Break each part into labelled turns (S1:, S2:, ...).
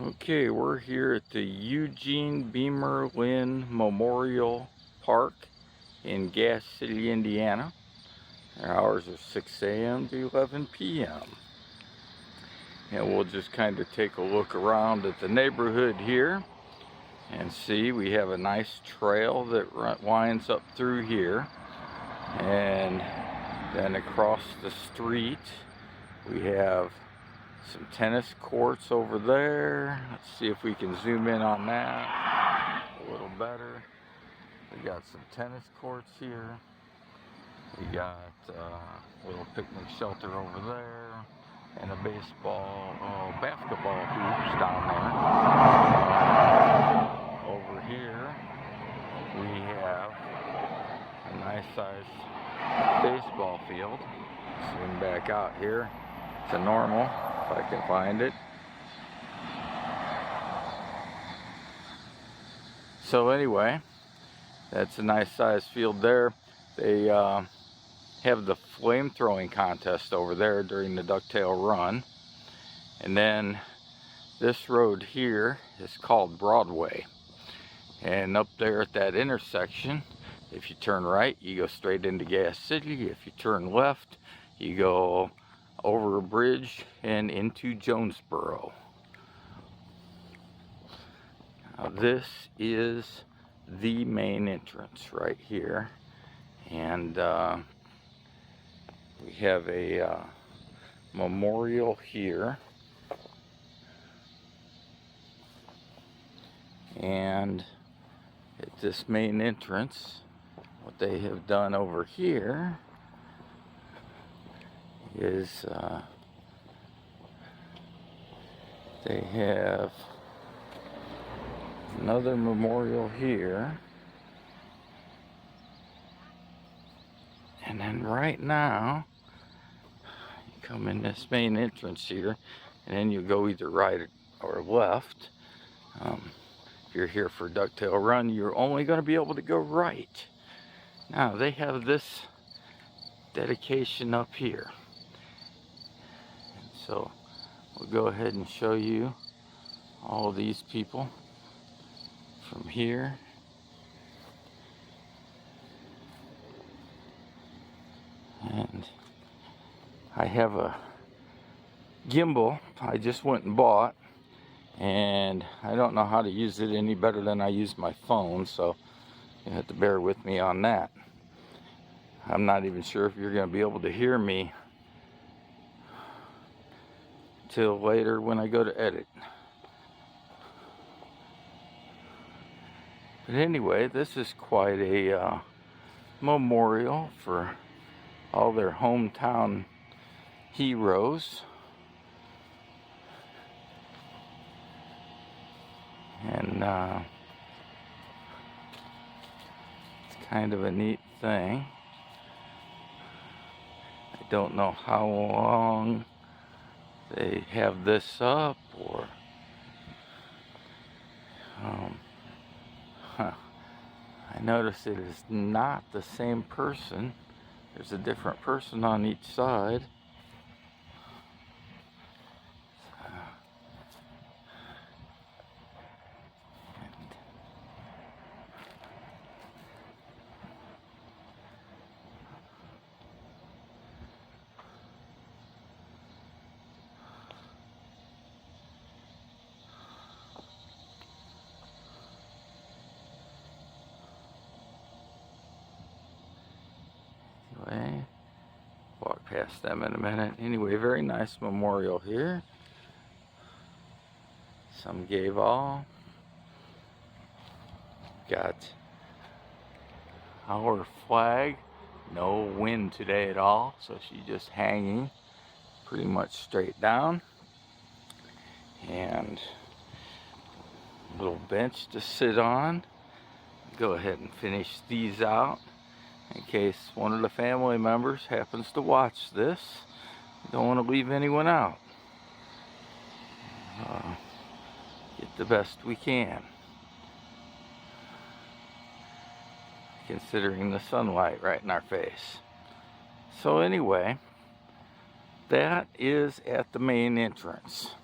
S1: Okay, we're here at the Eugene Beamer Lynn Memorial Park in Gas City, Indiana. Our hours are 6 a.m. to 11 p.m. And we'll just kind of take a look around at the neighborhood here and see. We have a nice trail that winds up through here, and then across the street we have some tennis courts over there. Let's see if we can zoom in on that a little better. We got some tennis courts here. We got a little picnic shelter over there, and a basketball hoops down there. Over here we have a nice sized baseball field. Zoom back out here to normal if I can find it. So anyway, that's a nice sized field there. They have the flame throwing contest over there during the Ducktail run. And then this road here is called Broadway. And up there at that intersection, if you turn right, you go straight into Gas City. If you turn left, you go over a bridge and into Jonesboro. Now this is the main entrance right here, and we have a memorial here, and at this main entrance, what they have done over here is they have another memorial here, and then right now you come in this main entrance here, and then you go either right or left. If you're here for Ducktail Run, you're only going to be able to go right. Now they have this dedication up here. So we'll go ahead and show you all these people from here. And I have a gimbal I just went and bought, and I don't know how to use it any better than I use my phone, so you have to bear with me on that. I'm not even sure if you're going to be able to hear me till later when I go to edit. But anyway, this is quite a memorial for all their hometown heroes. And it's kind of a neat thing. I don't know how long they have this up, or I notice it is not the same person. There's a different person on each side. Anyway, walk past them in a minute. Anyway, very nice memorial here. Some gave all. Got our flag. No wind today at all, so she's just hanging pretty much straight down. And a little bench to sit on. Go ahead and finish these out in case one of the family members happens to watch this. Don't want to leave anyone out. Get the best we can, considering the sunlight right in our face. So anyway, that is at the main entrance.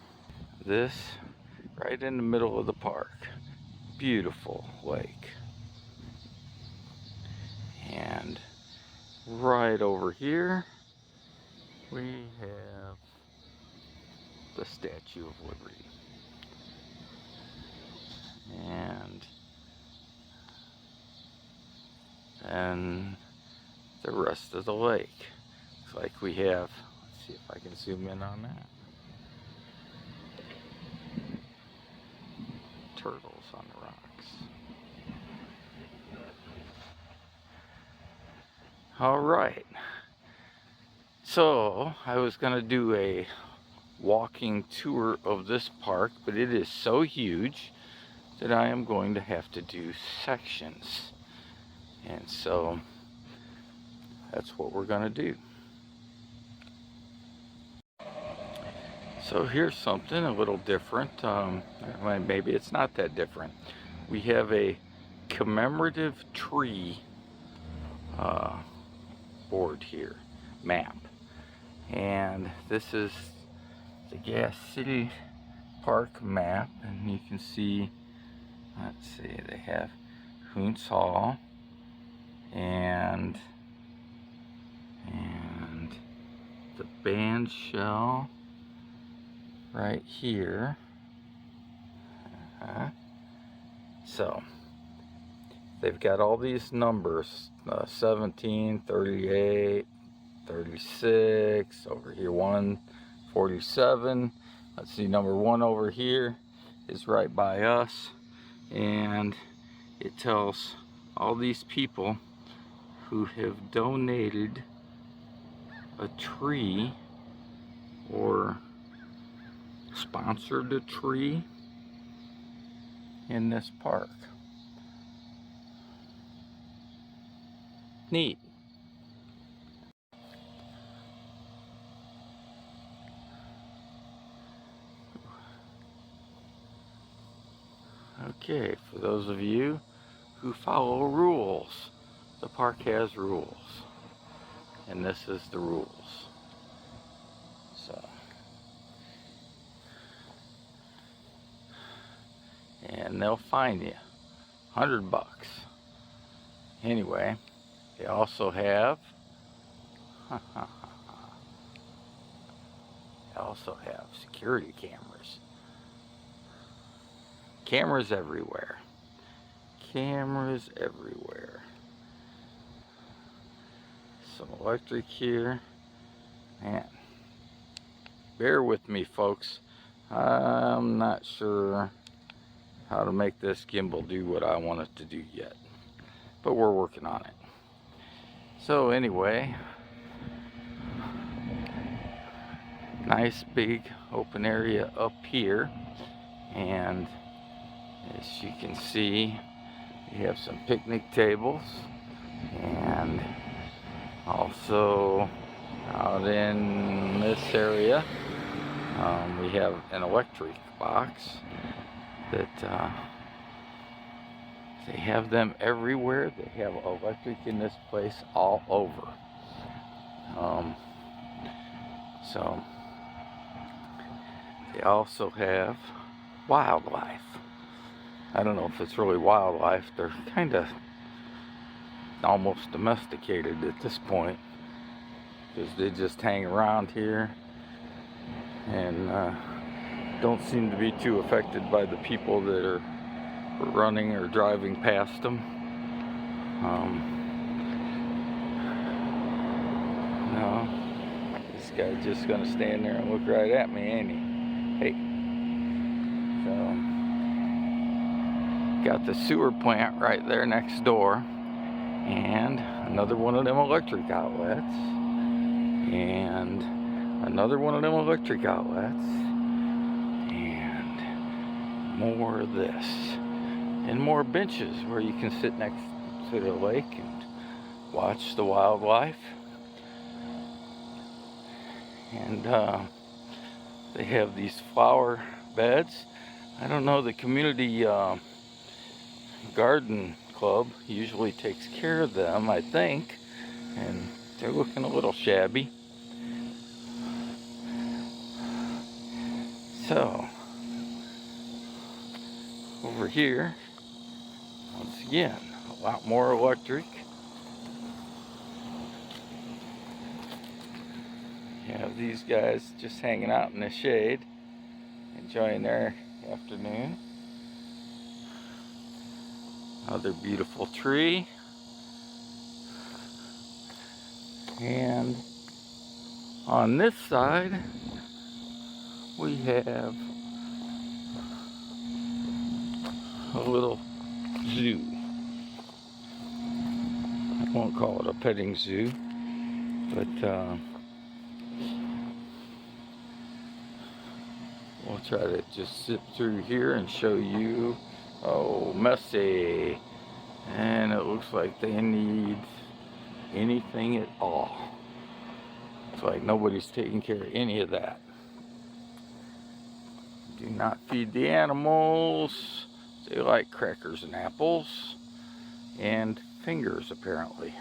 S1: This right in the middle of the park. Beautiful lake. And right over here, we have the Statue of Liberty. And the rest of the lake. Looks like we have, let's see if I can zoom in on that. Turtles on the rocks. All right. So I was gonna do a walking tour of this park, but it is so huge that I am going to have to do sections. And so that's what we're gonna do. So here's something a little different. Maybe it's not that different. We have a commemorative tree board here, map. And this is the Gas City Park map. And you can see, let's see, they have Hoonts Hall and the band shell right here. So they've got all these numbers, 17, 38, 36, over here 147. Let's see, number 1 over here is right by us, and it tells all these people who have donated a tree or sponsored a tree in this park. Neat. Okay, for those of you who follow rules, the park has rules, and this is the rules. So, and they'll fine you $100. Anyway, they also have security cameras. Cameras everywhere. Cameras everywhere. Some electric here. Man, bear with me, folks. I'm not sure how to make this gimbal do what I want it to do yet, but we're working on it. So anyway, nice big open area up here, and as you can see, we have some picnic tables, and also out in this area we have an electric box that they have them everywhere. They have electric in this place all over. So they also have wildlife. I don't know if it's really wildlife. They're kind of almost domesticated at this point, because they just hang around here and don't seem to be too affected by the people that are running or driving past them. No, this guy's just gonna stand there and look right at me, ain't he? Hey. So, got the sewer plant right there next door, and another one of them electric outlets, and another one of them electric outlets, and more of this, and more benches where you can sit next to the lake and watch the wildlife. And they have these flower beds. I don't know, the community garden club usually takes care of them, I think, and they're looking a little shabby. So Over here, once again, a lot more electric. You have these guys just hanging out in the shade, enjoying their afternoon. Another beautiful tree. And on this side, we have a little zoo. I won't call it a petting zoo, but we'll try to just zip through here and show you. Oh, messy. And it looks like they need anything at all. It's like nobody's taking care of any of that. Do not feed the animals. They like crackers and apples and fingers, apparently.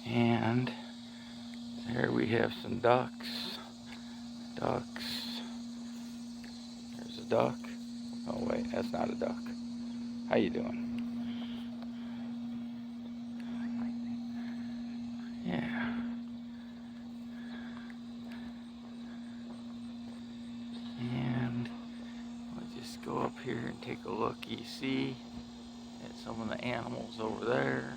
S1: And there we have some ducks. There's a duck. Oh wait, that's not a duck. How you doing? Yeah. And we'll just go up here and take a look. You see at some of the animals over there.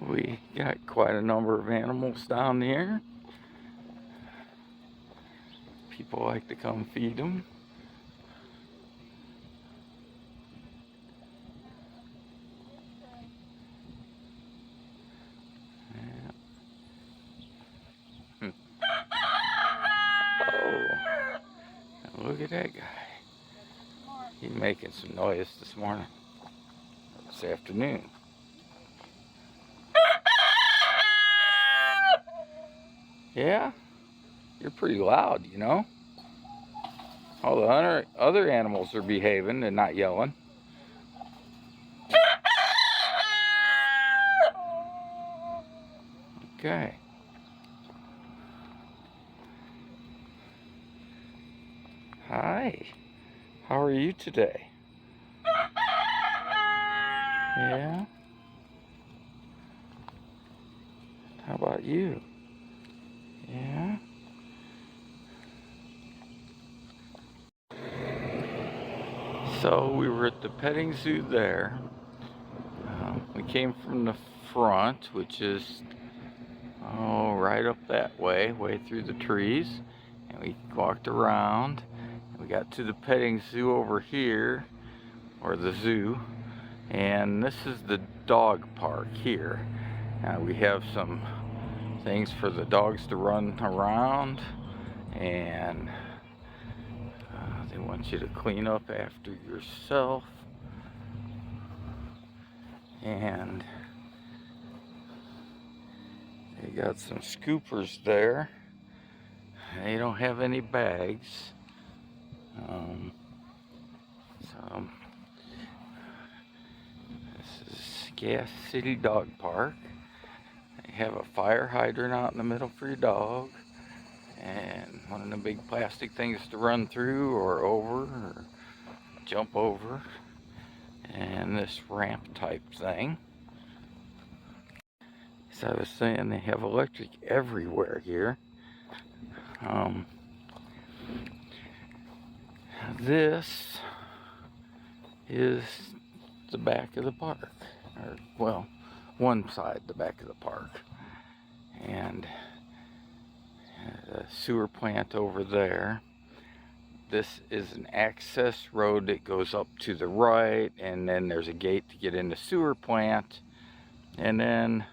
S1: We got quite a number of animals down there. People like to come feed them. Oh, look at that guy. He's making some noise this morning, this afternoon. Yeah, you're pretty loud, you know. All the other animals are behaving and not yelling. Okay. Hi. How are you today? Yeah? How about you? Yeah? So we were at the petting zoo there. We came from the front, which is right up that way through the trees, and we walked around. And we got to the petting zoo over here, or the zoo, and this is the dog park here. We have some things for the dogs to run around, and they want you to clean up after yourself. And they got some scoopers there. They don't have any bags. So this is Gas City Dog Park. They have a fire hydrant out in the middle for your dog, and one of the big plastic things to run through or over or jump over, and this ramp type thing. So I was saying, they have electric everywhere here. This is the back of the park, or well, one side, the back of the park, and the sewer plant over there. This is an access road that goes up to the right, and then there's a gate to get in the sewer plant, and then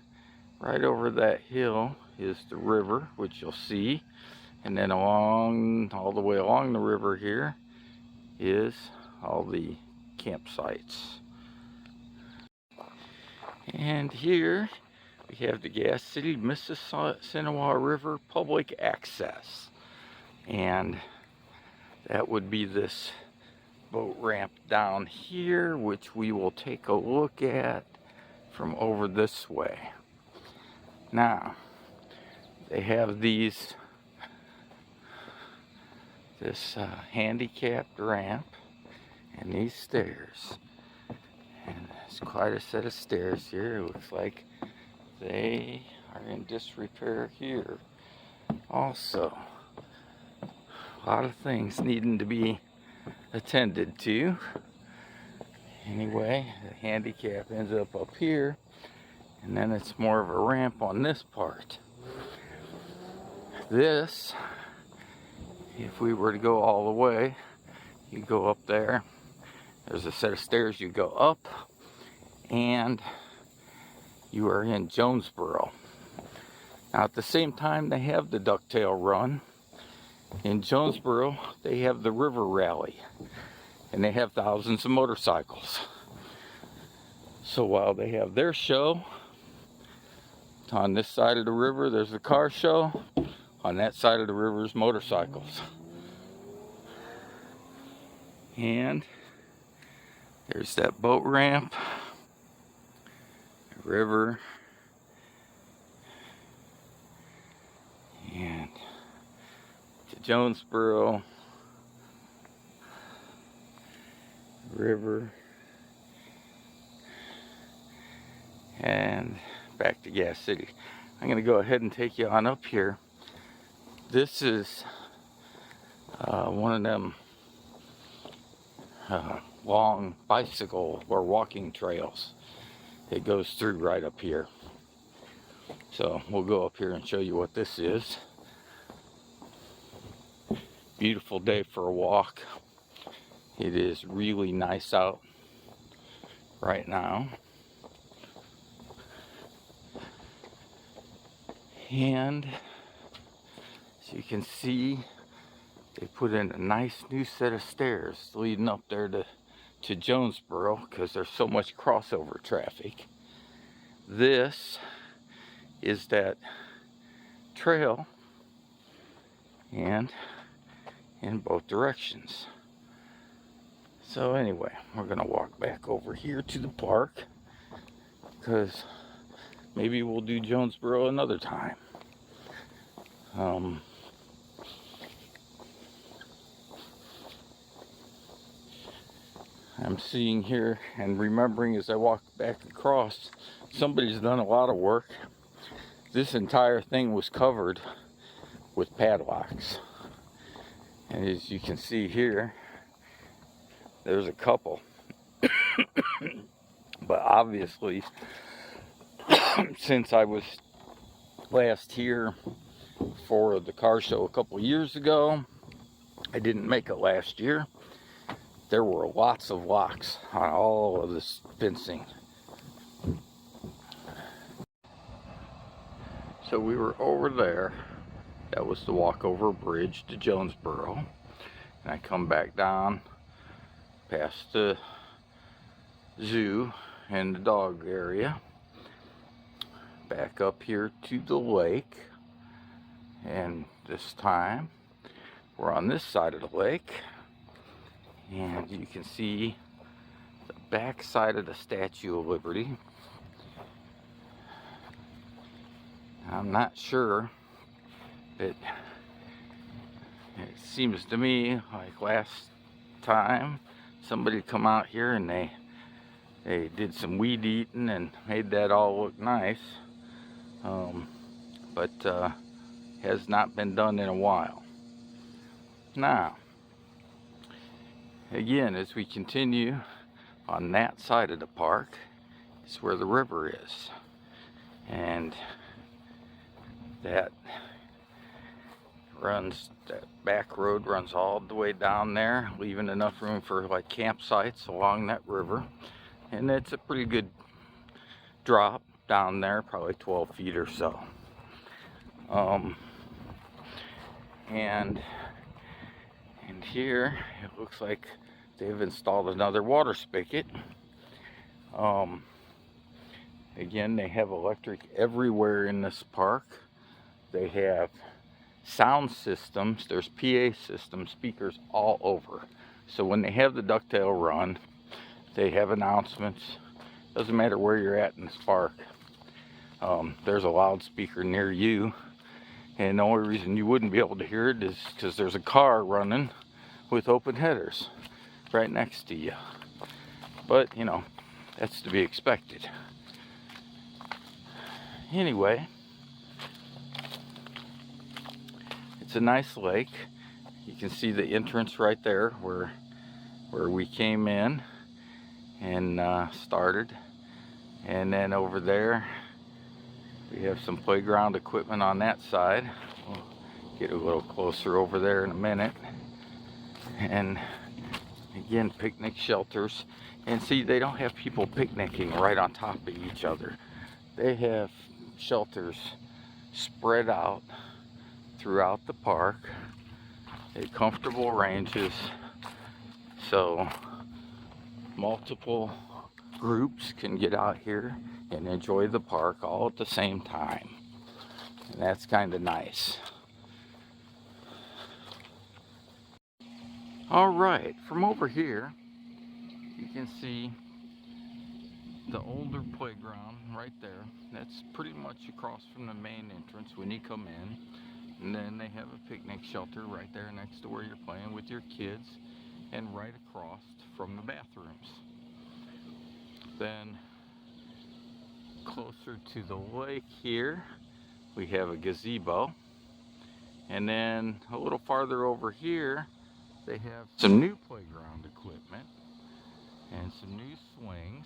S1: right over that hill is the river, which you'll see, and then all the way along the river here is all the campsites. And here we have the Gas City Mississinawa River public access, and that would be this boat ramp down here, which we will take a look at from over this way. Now, they have this handicapped ramp and these stairs, and there's quite a set of stairs here. It looks like they are in disrepair here also. A lot of things needing to be attended to. Anyway, the handicap ends up here, and then it's more of a ramp on this part. This, if we were to go all the way, you go up there, there's a set of stairs, you go up, and you are in Jonesboro. Now at the same time they have the Ducktail run, in Jonesboro they have the River Rally, and they have thousands of motorcycles. So while they have their show, on this side of the river there's a car show, on that side of the river is motorcycles. And there's that boat ramp, the river, and to Jonesboro, river, and back to Gas City. I'm going to go ahead and take you on up here. This is one of them long bicycle or walking trails. It goes through right up here. So we'll go up here and show you what this is. Beautiful day for a walk. It is really nice out right now. And as you can see, they put in a nice new set of stairs leading up there to Jonesboro, because there's so much crossover traffic. This is that trail, and in both directions. So anyway, we're gonna walk back over here to the park, because maybe we'll do Jonesboro another time. I'm seeing here and remembering as I walk back across, somebody's done a lot of work. This entire thing was covered with padlocks. And as you can see here, there's a couple. But obviously, since I was last here for the car show a couple years ago, I didn't make it last year. There were lots of locks on all of this fencing. So we were over there. That was the walkover bridge to Jonesboro. And I come back down past the zoo and the dog area. Back up here to the lake. And this time we're on this side of the lake. And you can see the back side of the Statue of Liberty. I'm not sure, but it seems to me like last time somebody come out here and they did some weed eating and made that all look nice, but has not been done in a while. Now, again, as we continue on that side of the park, is where the river is, and that back road runs all the way down there, leaving enough room for like campsites along that river. And it's a pretty good drop down there, probably 12 feet or so. And here it looks like they've installed another water spigot. Again, they have electric everywhere in this park. They have sound systems. There's PA systems, speakers all over. So when they have the Ducktail run, they have announcements. Doesn't matter where you're at in this park. There's a loudspeaker near you. And the only reason you wouldn't be able to hear it is because there's a car running with open headers right next to you. But, you know, that's to be expected. Anyway, it's a nice lake. You can see the entrance right there where we came in and started. And then over there, we have some playground equipment on that side. We'll get a little closer over there in a minute. And again, picnic shelters. And see, they don't have people picnicking right on top of each other. They have shelters spread out throughout the park at comfortable ranges, so multiple groups can get out here and enjoy the park all at the same time. And that's kind of nice. All right, from over here, you can see the older playground right there. That's pretty much across from the main entrance when you come in. And then they have a picnic shelter right there next to where you're playing with your kids, and right across from the bathrooms. Then closer to the lake here, we have a gazebo. And then a little farther over here, they have some new playground equipment and some new swings.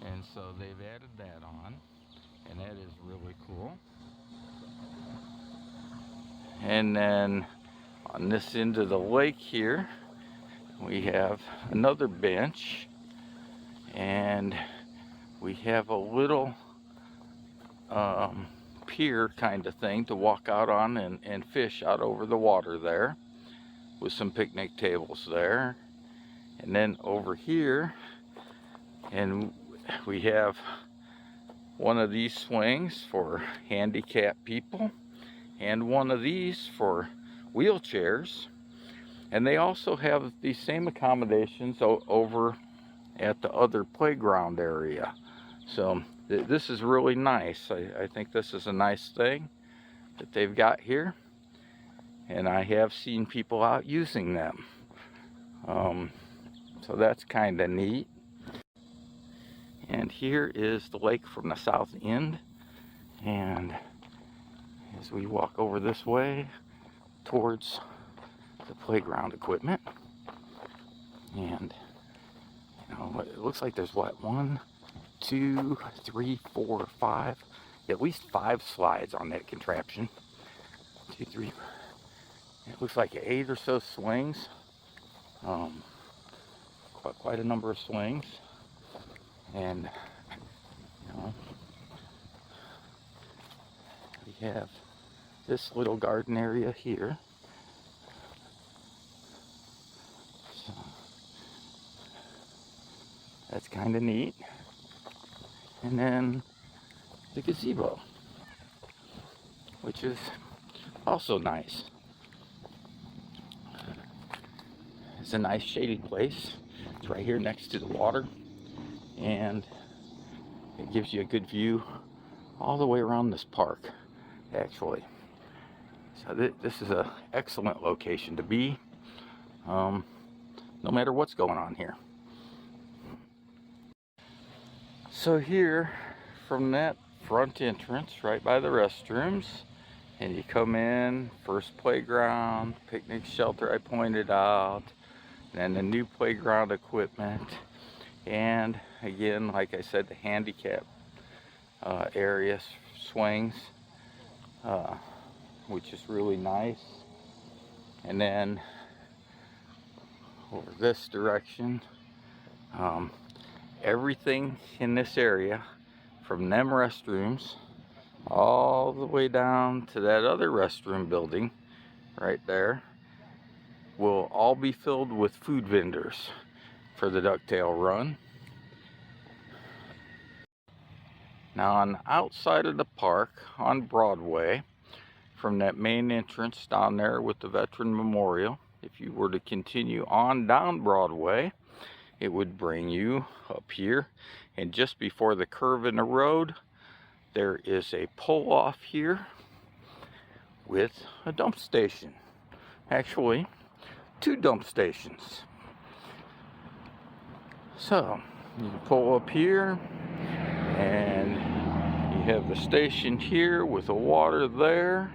S1: And so they've added that on, and that is really cool. And then on this end of the lake here, we have another bench, and we have a little pier kind of thing to walk out on and fish out over the water there, with some picnic tables there. And then over here, and we have one of these swings for handicapped people, and one of these for wheelchairs. And they also have these same accommodations over at the other playground area. So this is really nice. I think this is a nice thing that they've got here, and I have seen people out using them. So that's kind of neat. And here is the lake from the south end, and as we walk over this way towards the playground equipment, and you know, it looks like there's what, 1, 2, 3, 4, 5, at least 5 slides on that contraption. 2, 3, it looks like 8 or so swings. Quite a number of swings. And you know, we have this little garden area here. So that's kind of neat. And then the gazebo, which is also nice. It's a nice shady place. It's right here next to the water, and it gives you a good view all the way around this park, actually. So this is an excellent location to be, no matter what's going on here. So here, from that front entrance right by the restrooms, and you come in, first playground, picnic shelter I pointed out, then the new playground equipment, and again, like I said, the handicap area swings, which is really nice. And then over this direction, everything in this area, from them restrooms all the way down to that other restroom building right there, will all be filled with food vendors for the Ducktail run. Now on the outside of the park on Broadway, from that main entrance down there with the Veteran Memorial, if you were to continue on down Broadway, it would bring you up here, and just before the curve in the road, there is a pull-off here with a dump station. Actually, 2 dump stations. So, you can pull up here, and you have the station here with the water there.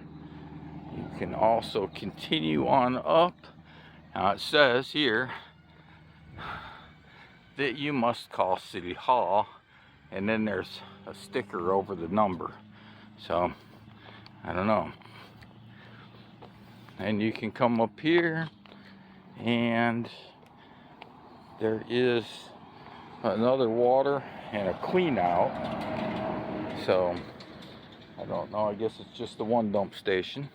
S1: You can also continue on up. Now it says here that you must call City Hall, and then there's a sticker over the number. So, I don't know. And you can come up here, and there is another water and a clean out. So, I don't know, I guess it's just the one dump station.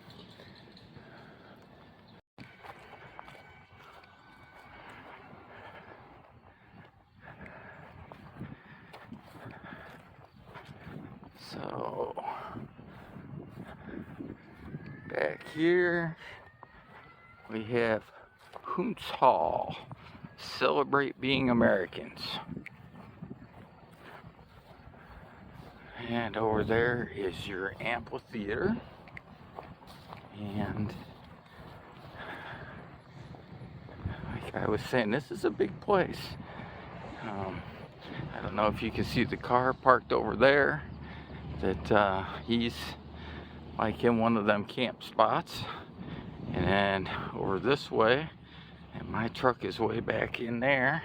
S1: So, back here we have Hoontz Hall, Celebrate Being Americans. And over there is your Amphitheater. And like I was saying, this is a big place. I don't know if you can see the car parked over there, that he's like in one of them camp spots. And then over this way, and my truck is way back in there,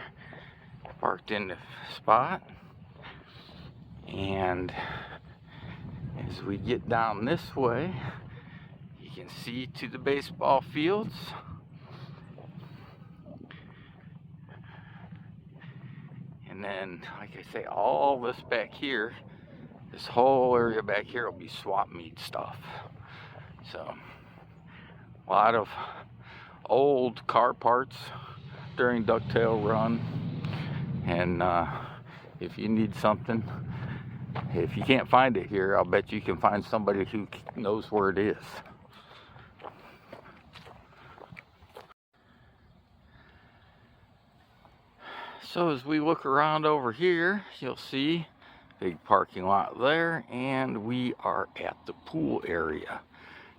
S1: parked in the spot. And as we get down this way, you can see to the baseball fields. And then, like I say, all this back here, this whole area back here will be swap meet stuff. So, a lot of old car parts during Ducktail run. And if you need something, if you can't find it here, I'll bet you can find somebody who knows where it is. So as we look around over here, you'll see big parking lot there, and we are at the pool area.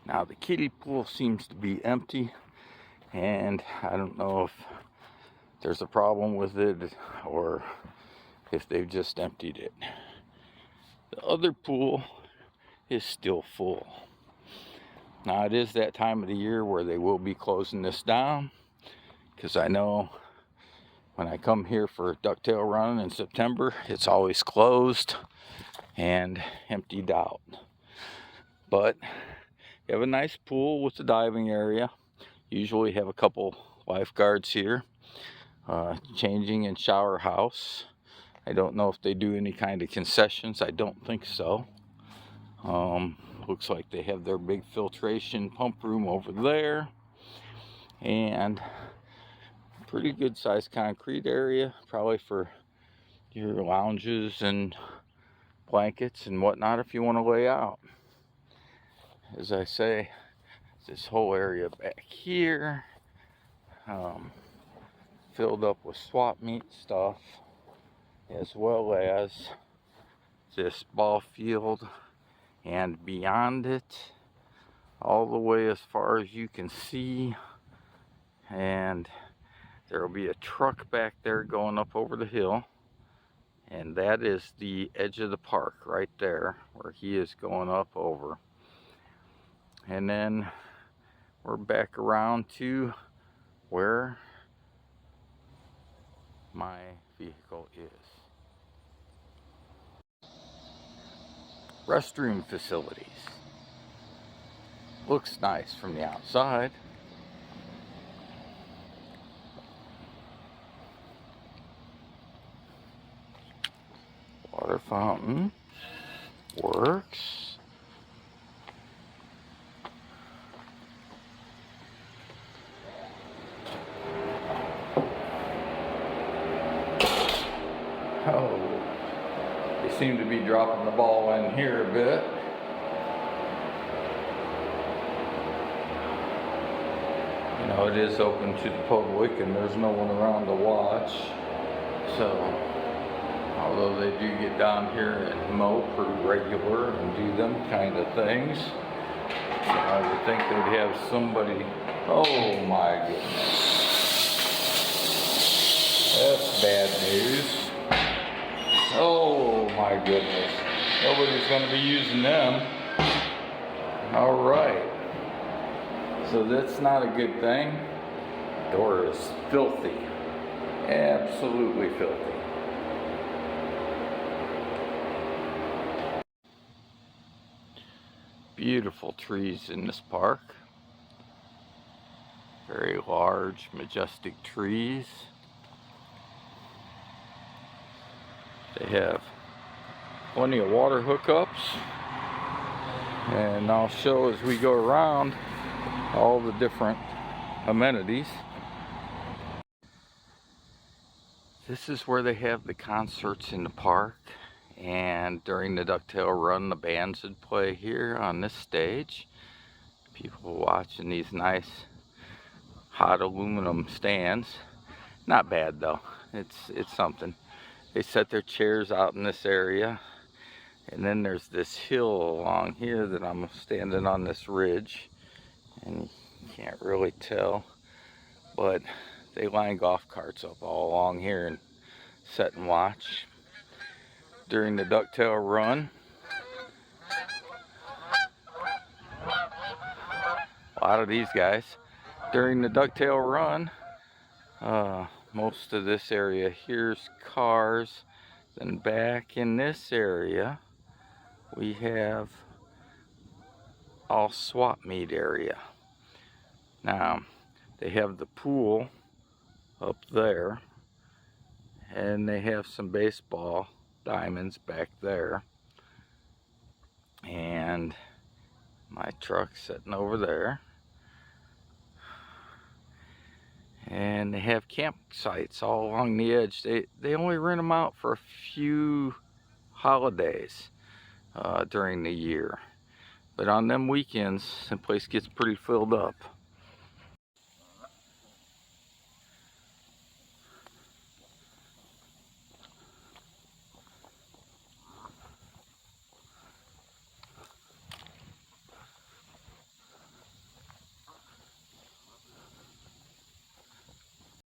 S1: Now the kiddie pool seems to be empty, and I don't know if there's a problem with it or if they've just emptied it. The other pool is still full. Now it is that time of the year where they will be closing this down, because I know when I come here for Ducktail run in September, it's always closed and emptied out. But you have a nice pool with the diving area. Usually have a couple lifeguards here, changing and shower house. I don't know if they do any kind of concessions. I don't think so. Looks like they have their big filtration pump room over there, and pretty good sized concrete area, probably for your lounges and blankets and whatnot if you want to lay out. As I say, this whole area back here, filled up with swap meet stuff, as well as this ball field, and beyond it, all the way as far as you can see. And there will be a truck back there going up over the hill, and that is the edge of the park right there where he is going up over. And then we're back around to where my vehicle is. Restroom Facilities. Looks nice from the outside. Water fountain works. Oh, they seem to be dry. dropping the ball in here a bit. You know, it is open to the public and there's no one around to watch. So, although they do get down here and mow pretty regular and do them kind of things, I would think they'd have somebody. Oh my goodness. That's bad news. Oh my goodness. Nobody's going to be using them. Alright. So that's not a good thing. The door is filthy. Absolutely filthy. Beautiful trees in this park. Very large, majestic trees. They have plenty of water hookups. And I'll show as we go around all the different amenities. This is where they have the concerts in the park. And during the Ducktail run, the bands would play here on this stage. People watching these nice hot aluminum stands. Not bad though. It's something. They set their chairs out in this area. And then there's this hill along here that I'm standing on, this ridge. And you can't really tell. But they line golf carts up all along here and sit and watch during the Ducktail run. A lot of these guys. During the Ducktail run, most of this area here's cars. Then back in this area, we have all swap meet area. Now, they have the pool up there, and they have some baseball diamonds back there, and my truck sitting over there, and they have campsites all along the edge. They only rent them out for a few holidays during the year, but on them weekends the place gets pretty filled up.